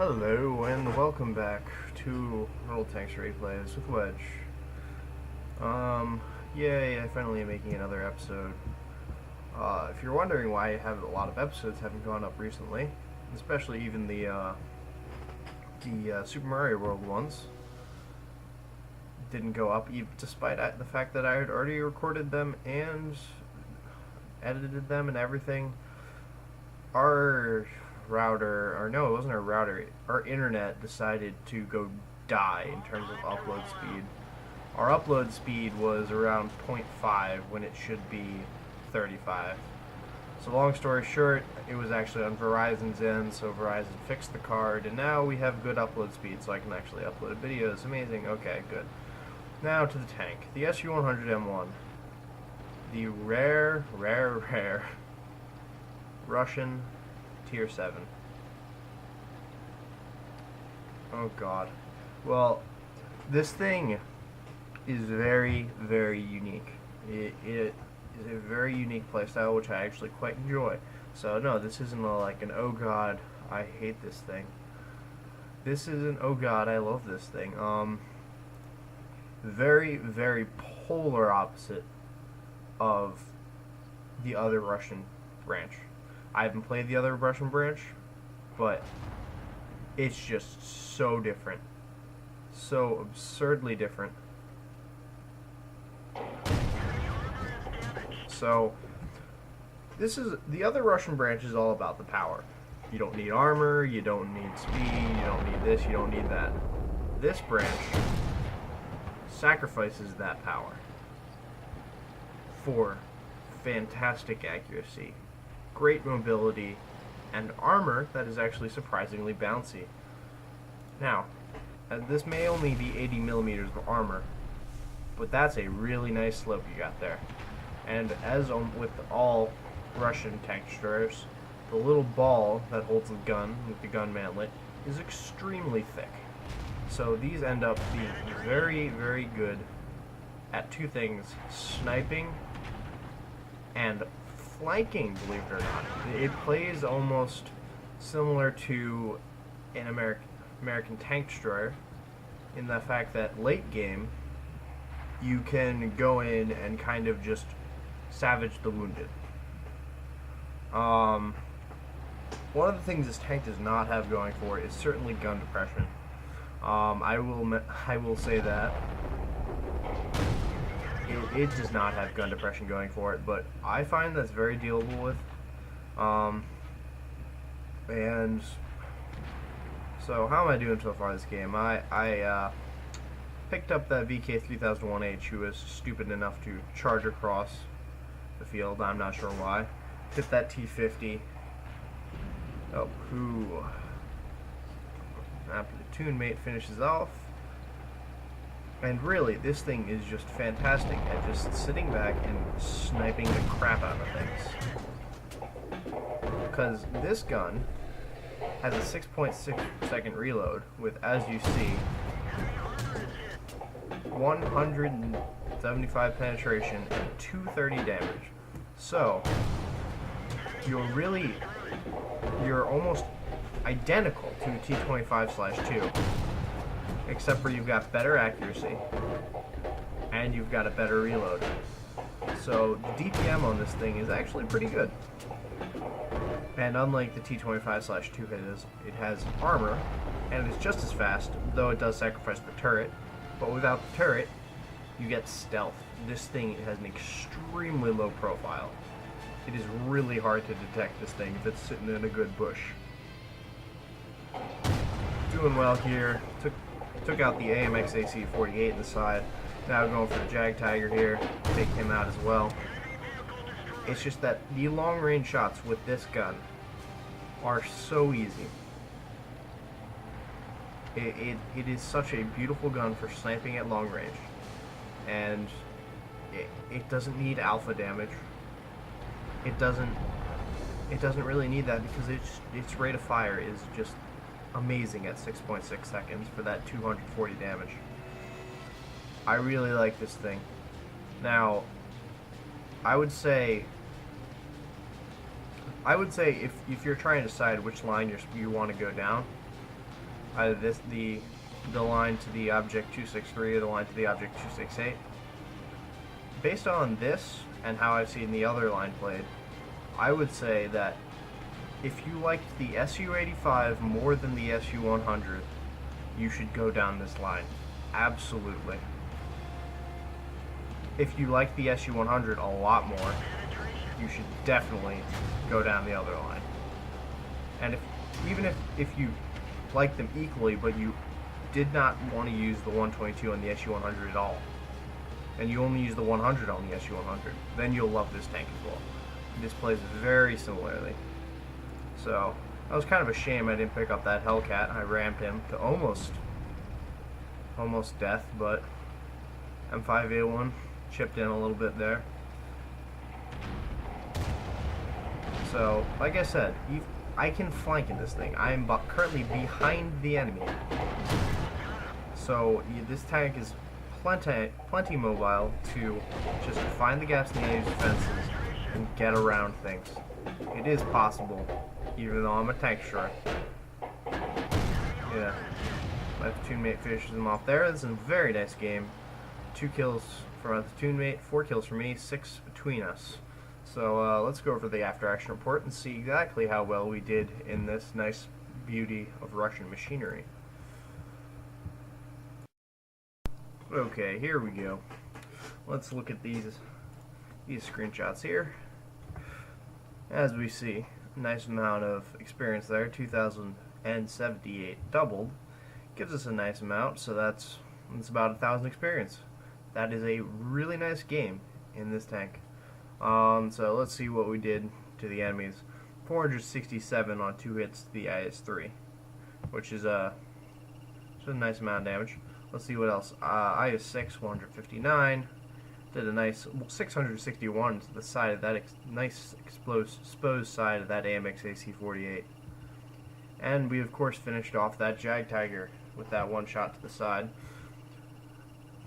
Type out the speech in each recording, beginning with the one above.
Hello and welcome back to Roll Tanks Replays with Wedge. Yay, I finally am making another episode. If you're wondering why I have a lot of episodes haven't gone up recently, especially even the Super Mario World ones, didn't go up despite the fact that I had already recorded them and edited them and everything. Our router, or no, it wasn't our router, our internet decided to go die in terms of upload speed. Our upload speed was around 0.5 when it should be 35. So long story short, it was actually on Verizon's end, so Verizon fixed the card, and now we have good upload speed, so I can actually upload videos. Amazing. Okay, good. Now to the tank. The SU-100M1. The rare Russian Tier 7. Oh god. Well, this thing is very, very unique. It is a very unique playstyle, which I actually quite enjoy. So no, this isn't like an oh god, I hate this thing. This is an oh god, I love this thing. Very, very polar opposite of the other Russian branch. I haven't played the other Russian branch, but it's just so different. So absurdly different. So, this is, the other Russian branch is all about the power. You don't need armor, you don't need speed, you don't need this, you don't need that. This branch sacrifices that power for fantastic accuracy, great mobility, and armor that is actually surprisingly bouncy. Now, this may only be 80 millimeters of armor, but that's a really nice slope you got there. And as with all Russian tank destroyers, the little ball that holds the gun with the gun mantlet is extremely thick. So these end up being very, very good at two things: sniping and flanking, believe it or not. It plays almost similar to an American tank destroyer in the fact that late game you can go in and kind of just savage the wounded. One of the things this tank does not have going for it is certainly gun depression. I will say that it does not have gun depression going for it, but I find that's very dealable with. And so how am I doing so far this game? I picked up that VK3001H, who was stupid enough to charge across the field. I'm not sure why. Hit that T50. Oh, who? My platoon mate finishes off. And really, this thing is just fantastic at just sitting back and sniping the crap out of things. Because this gun has a 6.6 second reload with, as you see, 175 penetration and 230 damage. So, you're almost identical to a T25/2. Except for you've got better accuracy, and you've got a better reload. So the DPM on this thing is actually pretty good. And unlike the T25/2 it has armor, and it's just as fast, though it does sacrifice the turret. But without the turret, you get stealth. This thing has an extremely low profile. It is really hard to detect this thing if it's sitting in a good bush. Doing well here. Took out the AMX AC-48 in the side. Now going for the Jag Tiger here. Take him out as well. It's just that the long-range shots with this gun are so easy. It is such a beautiful gun for sniping at long range. And it doesn't need alpha damage. It doesn't really need that because its rate of fire is just amazing at 6.6 seconds for that 240 damage. I really like this thing. Now, I would say if you're trying to decide which line you want to go down, either the line to the object 263 or the line to the object 268. Based on this and how I've seen the other line played, I would say that if you liked the SU-85 more than the SU-100, you should go down this line. Absolutely. If you like the SU-100 a lot more, you should definitely go down the other line. And even if you like them equally, but you did not want to use the 122 on the SU-100 at all, and you only use the 100 on the SU-100, then you'll love this tank as well. This plays very similarly. So, that was kind of a shame I didn't pick up that Hellcat. I rammed him to almost death, but M5A1 chipped in a little bit there. So, like I said, I can flank in this thing. I am currently behind the enemy. So, this tank is plenty mobile to just find the gaps in the enemy's defenses and get around things. It is possible, even though I'm a tank short. Yeah. My platoon mate finishes him off there. This is a very nice game. 2 kills from my platoon mate, 4 kills from me, 6 between us. So let's go over the after action report and see exactly how well we did in this nice beauty of Russian machinery. Okay, here we go. Let's look at these screenshots here. As we see, a nice amount of experience there, 2,078 doubled. Gives us a nice amount, so that's about 1,000 experience. That is a really nice game in this tank. So let's see what we did to the enemies. 467 on 2 hits to the IS-3, which is a nice amount of damage. Let's see what else. IS-6, 159. Did a nice 661 to the side of that nice exposed side of that AMX AC-48. And we of course finished off that Jag Tiger with that one shot to the side.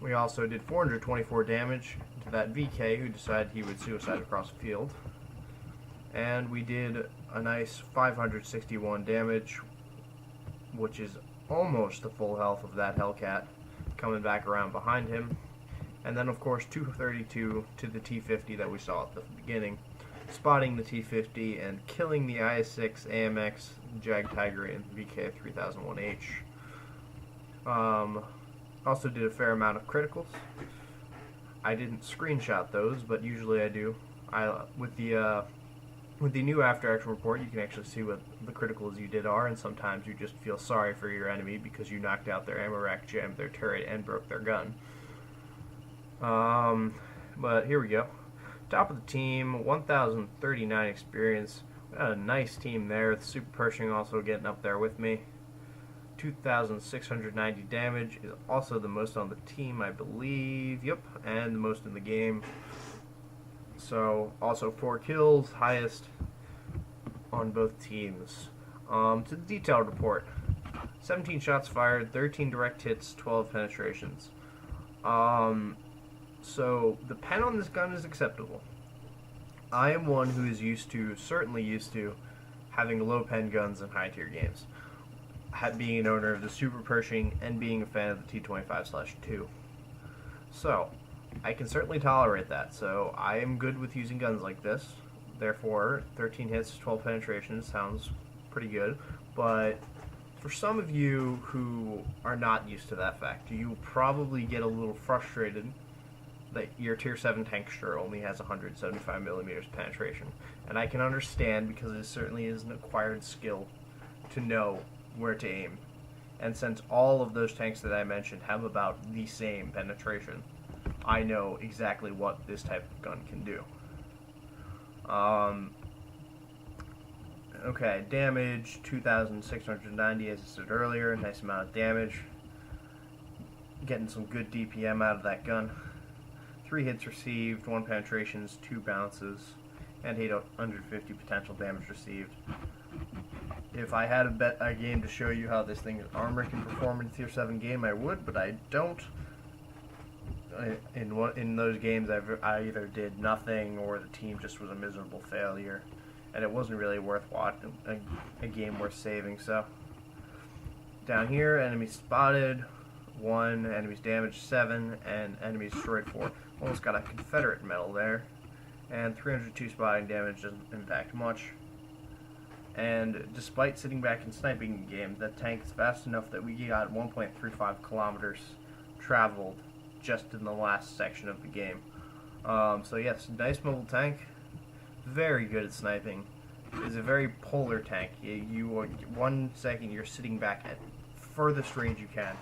We also did 424 damage to that VK who decided he would suicide across the field. And we did a nice 561 damage, which is almost the full health of that Hellcat, coming back around behind him. And then of course 232 to the T-50 that we saw at the beginning, spotting the T-50 and killing the IS-6 AMX Jag Tiger and VK 3001H. Also did a fair amount of criticals. I didn't screenshot those, but usually I do. With the new after action report, you can actually see what the criticals you did are, and sometimes you just feel sorry for your enemy because you knocked out their ammo rack, jammed their turret, and broke their gun. But here we go. Top of the team, 1,039 experience. We got a nice team there. The Super Pershing also getting up there with me. 2,690 damage is also the most on the team, I believe. Yep, and the most in the game. So, also 4 kills, highest on both teams. To the detailed report. 17 shots fired, 13 direct hits, 12 penetrations. So, the pen on this gun is acceptable. I am one who is certainly used to having low pen guns in high tier games. Being an owner of the Super Pershing and being a fan of the T25/2. So, I can certainly tolerate that. So, I am good with using guns like this. Therefore, 13 hits, 12 penetrations sounds pretty good. But for some of you who are not used to that fact, you probably get a little frustrated that your Tier 7 tankster only has 175mm penetration. And I can understand, because it certainly is an acquired skill to know where to aim. And since all of those tanks that I mentioned have about the same penetration, I know exactly what this type of gun can do. Okay, damage, 2,690 as I said earlier, nice amount of damage. Getting some good DPM out of that gun. 3 hits received, 1 penetrations, 2 bounces, and 850 potential damage received. If I had a game to show you how this thing's armor can perform in a Tier 7 game, I would, but I don't. In those games, I either did nothing or the team just was a miserable failure, and it wasn't really worth watching, a game worth saving. So Down here, enemies spotted 1, enemies damaged 7, and enemies destroyed 4. Almost got a Confederate medal there. And 302 spotting damage doesn't impact much. And despite sitting back and sniping the game, that tank is fast enough that we got 1.35 kilometers traveled just in the last section of the game. So yes, nice mobile tank, very good at sniping. It's a very polar tank. You 1 second you're sitting back at furthest range you can,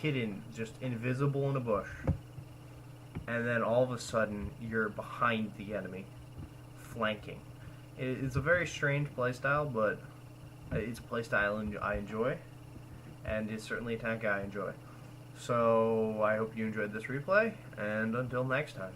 hidden, just invisible in a bush, and then all of a sudden you're behind the enemy, flanking. It's a very strange playstyle, but it's a playstyle I enjoy, and it's certainly a tank I enjoy. So I hope you enjoyed this replay, and until next time.